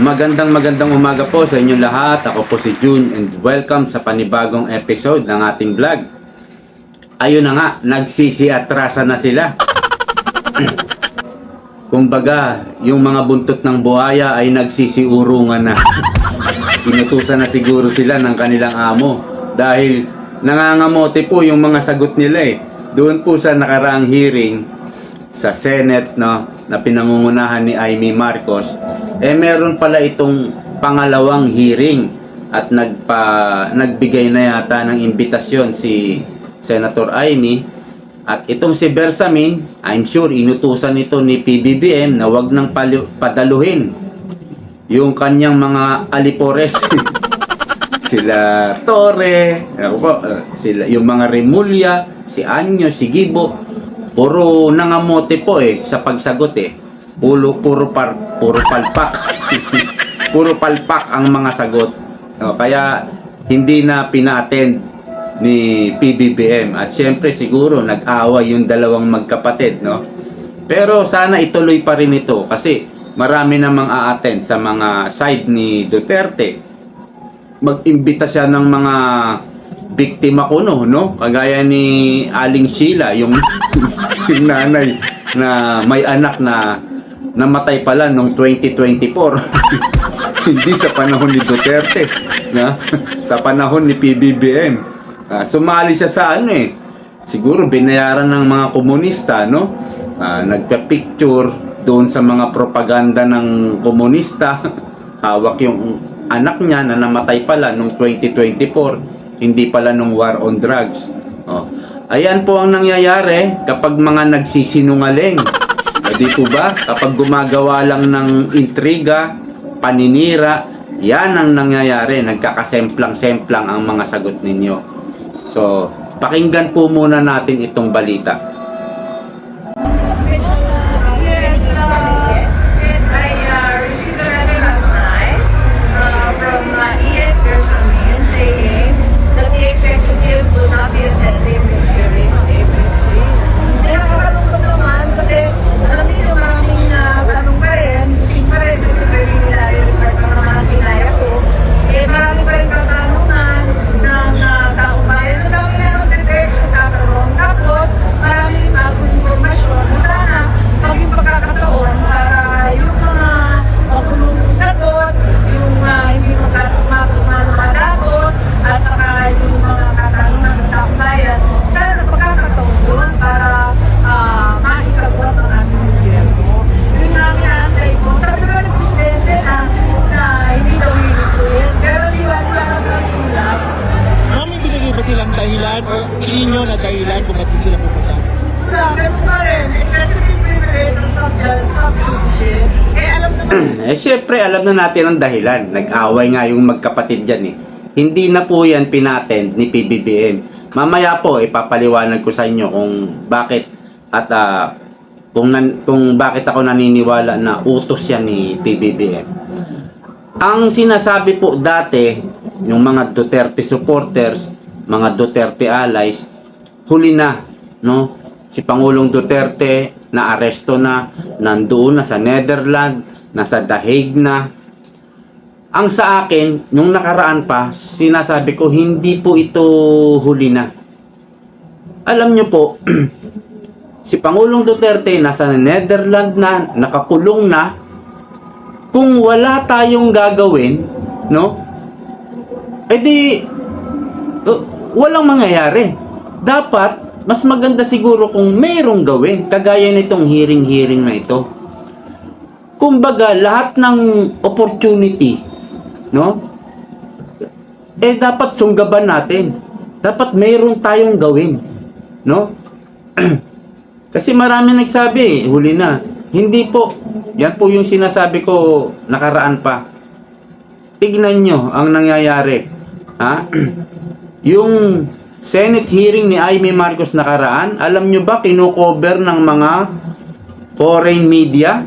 Magandang umaga po sa inyong lahat. Ako po si June and welcome sa panibagong episode ng ating vlog. Ayun na nga, nagsisiatrasa na sila. Kumbaga, yung mga buntot ng buhaya ay nagsisiurungan na. Inutusan na siguro sila ng kanilang amo dahil nangangamote po yung mga sagot nila eh. Doon po sa nakaraang hearing sa Senate, no, na pinangungunahan ni Amy Marcos, meron pala itong pangalawang hearing at nagbigay na yata ng imbitasyon si Senator Amy. At itong si Bersamin, I'm sure inutusan ito ni PBBM na wag nang padaluhin yung kanyang mga alipores. Sila Torre, sila, yung mga Remulla, si Anyo, si Gibo, puro nangamote po sa pagsagot Puro palpak. Puro palpak ang mga sagot. Kaya hindi na pina-attend ni PBBM. At syempre siguro nag-away yung dalawang magkapatid, no? Pero sana ituloy pa rin ito kasi marami namang a-attend sa mga side ni Duterte. Mag-imbita siya ng mga biktima kuno, no? Kagaya ni Aling Sheila, yung yung nanay na may anak na namatay pala noong 2024. Hindi sa panahon ni Duterte, na sa panahon ni PBBM. Sumali siya sa siguro binayaran ng mga komunista, no? Nagpa-picture doon sa mga propaganda ng komunista. Hawak yung anak niya na namatay pala noong 2024, hindi pala nung war on drugs. Ayan po ang nangyayari kapag mga nagsisinungaling. Di po ba? Kapag gumagawa lang ng intriga, paninira, yan ang nangyayari. Nagkakasemplang-semplang ang mga sagot ninyo. So, pakinggan po muna natin itong balita. Tingin nyo na dahilan kung ba't sila pupunta? Wala, ganun pa rin. Executive privilege sa subjudice. Alam naman. Syempre, alam na natin ang dahilan. Nag-away nga yung magkapatid dyan Hindi na po yan pinattend ni PBBM. Mamaya po, ipapaliwanag ko sa inyo kung bakit at kung bakit ako naniniwala na utos yan ni PBBM. Ang sinasabi po dati, yung mga Duterte supporters, mga Duterte allies, huli na, no? Si Pangulong Duterte na aresto na, nandoon na sa Netherlands, nasa The Hague na. Ang sa akin, nung nakaraan pa, sinasabi ko hindi po ito huli na. Alam nyo po, si Pangulong Duterte nasa Netherlands na, nakakulong na. Kung wala tayong gagawin, no? Walang mangyayari. Dapat, mas maganda siguro kung mayroong gawin, kagaya nitong hearing na ito. Kumbaga, lahat ng opportunity, no? Dapat sunggaban natin. Dapat mayroon tayong gawin, no? Kasi marami nagsabi, huli na. Hindi po. Yan po yung sinasabi ko nakaraan pa. Tignan nyo ang nangyayari. Yung Senate hearing ni Amy Marcos nakaraan, alam nyo ba kinukover ng mga foreign media?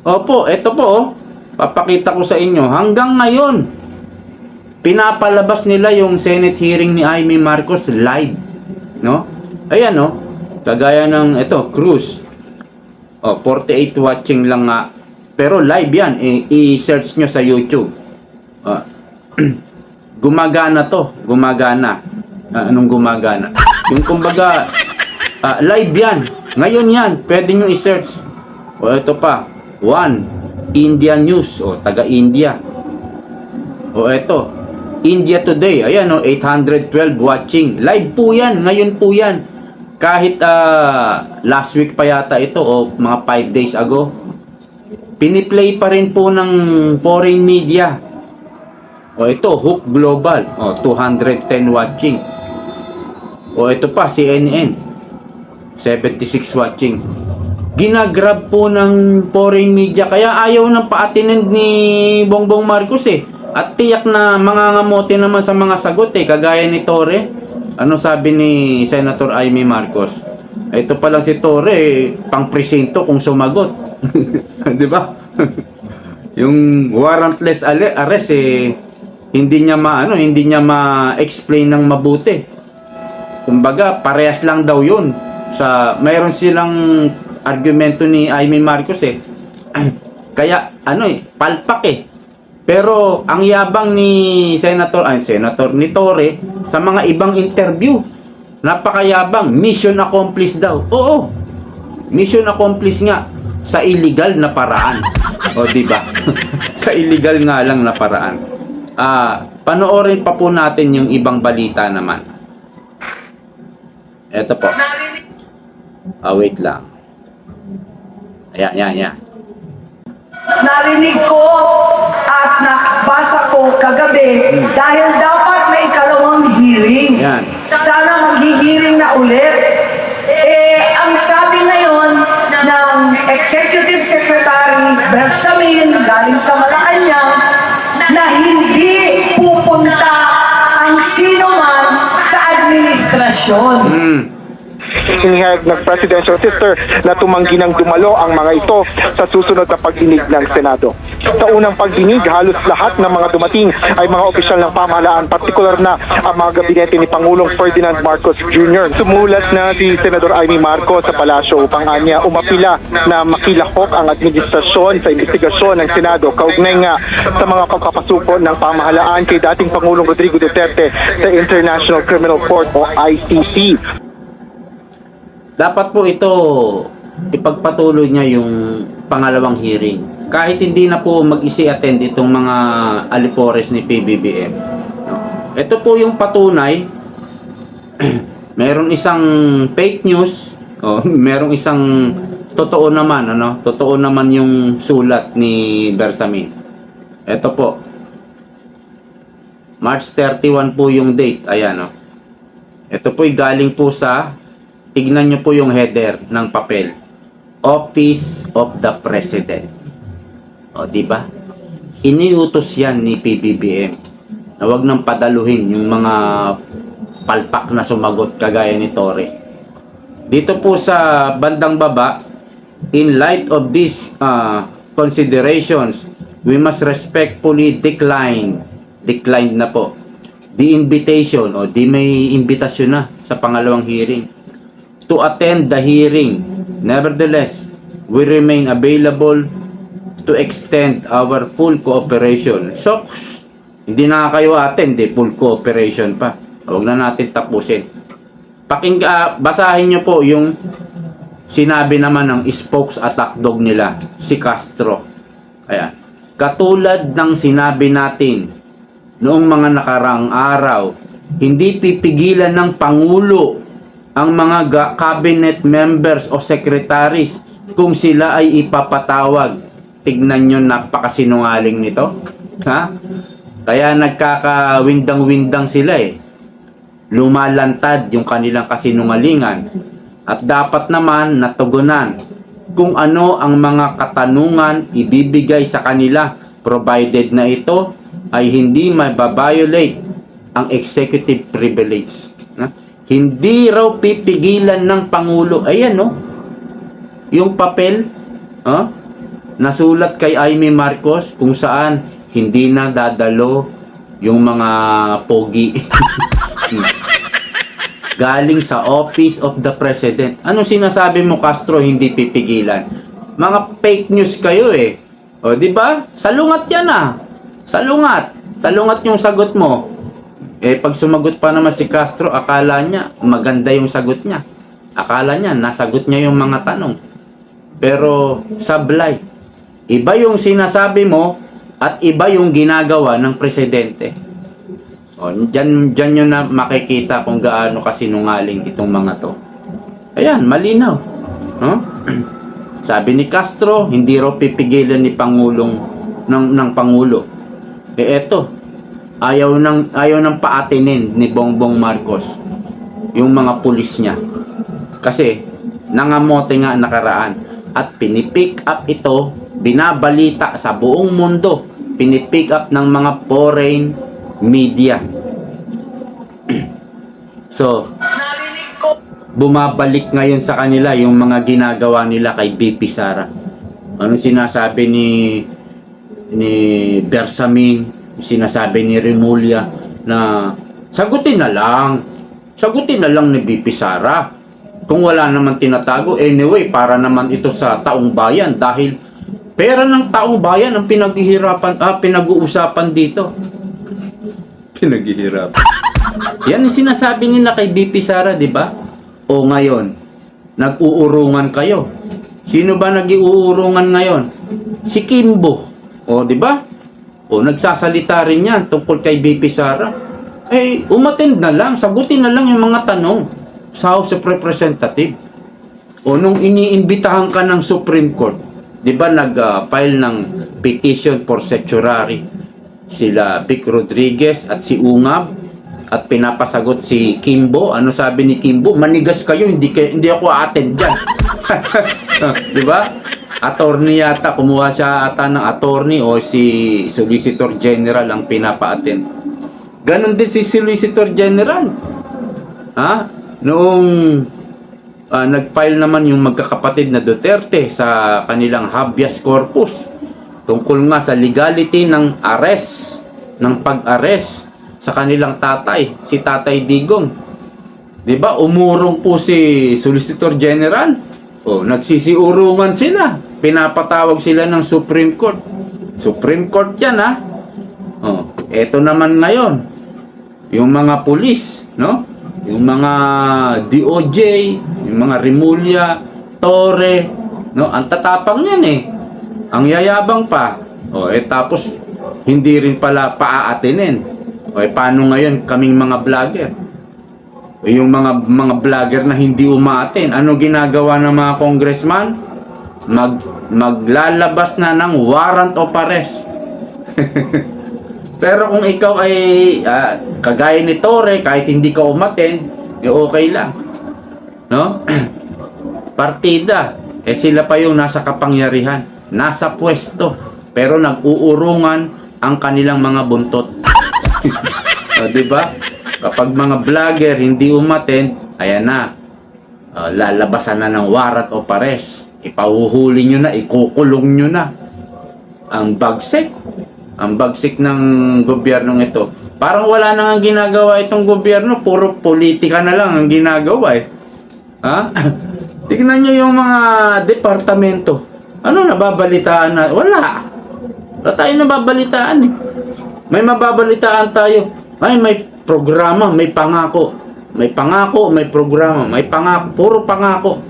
Opo, eto po papakita ko sa inyo. Hanggang ngayon, pinapalabas nila yung Senate hearing ni Amy Marcos live, no? Ayan, no? Kagaya ng ito, Cruz. 48 watching lang nga Pero live yan, i-search nyo sa YouTube. Ah, gumagana to, gumagana. Anong gumagana? Yung kumbaga, live yan. Ngayon yan, pwede nyo i-search. O ito pa, India News, o taga-India. O ito, India Today, ayan o, 812 watching. Live po yan, ngayon po yan. Kahit last week pa yata ito, o mga 5 days ago. Piniplay pa rin po ng foreign media. O ito, Hook Global, o 210 watching. O ito pa, CNN, 76 watching. Ginagrab po ng foreign media, kaya ayaw ng pa-attend ni Bongbong Marcos eh. At tiyak na mangangamote naman sa mga sagot eh, kagaya ni Torre. Ano sabi ni Senator Amy Marcos? Ito pa lang si Torre, pang presinto kung sumagot. 'Di ba? Yung warrantless arrest eh, hindi niya ma-explain ng mabuti. Kumbaga, parehas lang daw 'yun. Mayroon silang argumento ni Amy Marcos eh. Kaya palpak eh. Pero ang yabang ni Senator ni Torre sa mga ibang interview, napakayabang, mission accomplished daw. Oo. Mission accomplished nga sa illegal na paraan. O di ba? Sa illegal nga lang na paraan. Panoorin pa po natin yung ibang balita naman. Eto po. Wait lang. Ayan. Narinig ko at nakabasa ko kagabi dahil dapat may ikalawang hearing. Yan. Sana maghihiring na ulit. Ang sabi ngayon ng Executive Secretary Bersamin galing sa Malacanang na hindi pupunta ang sino man sa administrasyon. Inihayag ng Presidential Sister na tumanggi ng dumalo ang mga ito sa susunod na pagdinig ng Senado. Sa unang pagdinig, halos lahat ng mga dumating ay mga opisyal ng pamahalaan, partikular na ang mga gabinete ni Pangulong Ferdinand Marcos Jr. Sumulat na si Senador Amy Marcos sa palasyo upang anya umapila na makilahok ang administrasyon sa investigasyon ng Senado kaugnay nga sa mga pagpapasuko ng pamahalaan kay dating Pangulong Rodrigo Duterte sa International Criminal Court o ICC. Dapat po ito ipagpatuloy niya yung pangalawang hearing. Kahit hindi na po mag-isi-attend itong mga alipores ni PBBM. Ito po yung patunay. Meron isang fake news, merong isang totoo naman, totoo naman yung sulat ni Bersamin. Ito po. March 31 po yung date. Ayan, Ito po'y galing po sa, tignan nyo po yung header ng papel. Office of the President. O, diba? Iniutos yan ni PBBM na wag nang padaluhin yung mga palpak na sumagot kagaya ni Torre. Dito po sa bandang baba, in light of these considerations, we must respectfully decline na po the invitation, o di may invitasyon na sa pangalawang hearing, to attend the hearing. Nevertheless, we remain available to extend our full cooperation. So, hindi na kayo attend, full cooperation pa. Huwag na natin tapusin. Basahin nyo po yung sinabi naman ng spokes attack dog nila, si Castro. Ayan. Katulad ng sinabi natin noong mga nakarang araw, hindi pipigilan ng Pangulo ang mga cabinet members o secretaries kung sila ay ipapatawag. Tignan nyo, napakasinungaling nito. Ha? Kaya nagkakawindang-windang sila eh. Lumalantad yung kanilang kasinungalingan. At dapat naman natugunan kung ano ang mga katanungan ibibigay sa kanila, provided na ito ay hindi mababiolate ang executive privilege. Hindi raw pipigilan ng Pangulo. Ayan, yung papel, nasulat kay Amy Marcos kung saan hindi na dadalo yung mga pogi. Galing sa Office of the President. Anong sinasabi mo, Castro, hindi pipigilan? Mga fake news kayo eh. O, di ba? Salungat yan ah. Salungat. Salungat yung sagot mo. Eh, pag sumagot pa naman si Castro, akala niya maganda yung sagot niya. Akala niya, nasagot niya yung mga tanong. Pero, sablay. Iba yung sinasabi mo at iba yung ginagawa ng presidente. O, dyan nyo na makikita kung gaano kasinungaling itong mga to. Ayan, malinaw. No? Sabi ni Castro, hindi raw pipigilan ni Pangulong ng Pangulo. Eh eto, ayaw nang paatinin ni Bongbong Marcos yung mga pulis niya. Kasi nangamote nga nakaraan at pinipick up ito, binabalita sa buong mundo, pinipick up ng mga foreign media. So, Narinig ko bumabalik ngayon sa kanila yung mga ginagawa nila kay BP Sara. Anong sinasabi ni Bersamin, sinasabi ni Remulla na sagutin na lang ni BP Sara. Kung wala naman tinatago, anyway, para naman ito sa taong bayan dahil pera ng taong bayan ang pinag-uusapan dito. Pinaghihirapan. Yan ang sinasabi nila kay BP Sara, di ba? O ngayon, nag-uurungan kayo. Sino ba nag-uurungan ngayon? Si Kimbo. O, di ba? O, nagsasalita rin yan tungkol kay BP Sara. Eh, umattend na lang. Sagutin na lang yung mga tanong sa House of Representatives. O, nung iniimbitahan ka ng Supreme Court, di ba nag-file ng petition for certiorari sila Vic Rodriguez at si Ungab at pinapasagot si Kimbo. Ano sabi ni Kimbo? Manigas kayo, hindi ako attend dyan. Di ba? Attorney yata, kumuha siya ata ng attorney o si Solicitor General ang pinapa-attend. Ganon din si Solicitor General. Ha? Noong nag-file naman yung magkakapatid na Duterte sa kanilang habeas corpus tungkol nga sa legality ng arrest, ng pag-arrest sa kanilang tatay, si Tatay Digong. 'Di ba? Umurong po si Solicitor General. O, nagsisiurungan sila. Pinapatawag sila ng Supreme Court. Supreme Court 'yan, ha. Oh, eto naman ngayon. Yung mga pulis, no? Yung mga DOJ, yung mga Remulla, Torre, no? Ang tatapang 'yan eh. Ang yayabang pa. O, tapos hindi rin pala paaatinin. O, paano ngayon kaming mga vlogger? O, yung mga vlogger na hindi umaatin, ano ginagawa ng mga congressman? Maglalabas na ng warrant of arrest. Pero kung ikaw ay kagaya ni Torre, kahit hindi ka umatin, okay lang. No? Partida. Eh sila pa yung nasa kapangyarihan, nasa pwesto, pero nag-uurungan ang kanilang mga buntot. O, diba? Kapag mga vlogger hindi umaten, ayan na, lalabasan na ng warrant of arrest. Ipahuhuli nyo na, ikukulong nyo na. Ang bagsik ng gobyernong ito. Parang wala na nga ginagawa itong gobyerno, puro politika na lang ang ginagawa eh. Ha? Tignan nyo yung mga departamento. Ano nababalitaan na? Wala tayong nababalitaan eh. May mababalitaan tayo. Ay, may programa, may pangako. May pangako, may programa. May pangako, puro pangako.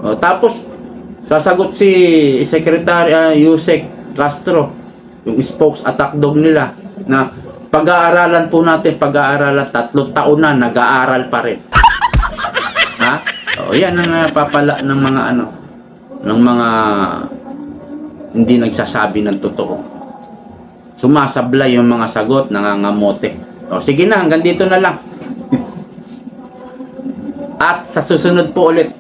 O, tapos, sasagot si Secretary Yusek Castro, yung spokes attack dog nila, na pag-aaralan po natin, 3 taon na, nag-aaral pa rin. Ha? O, yan ang napapala ng mga ng mga hindi nagsasabi ng totoo. Sumasablay yung mga sagot, nangangamote. O, sige na, hanggang dito na lang. At sa susunod po ulit,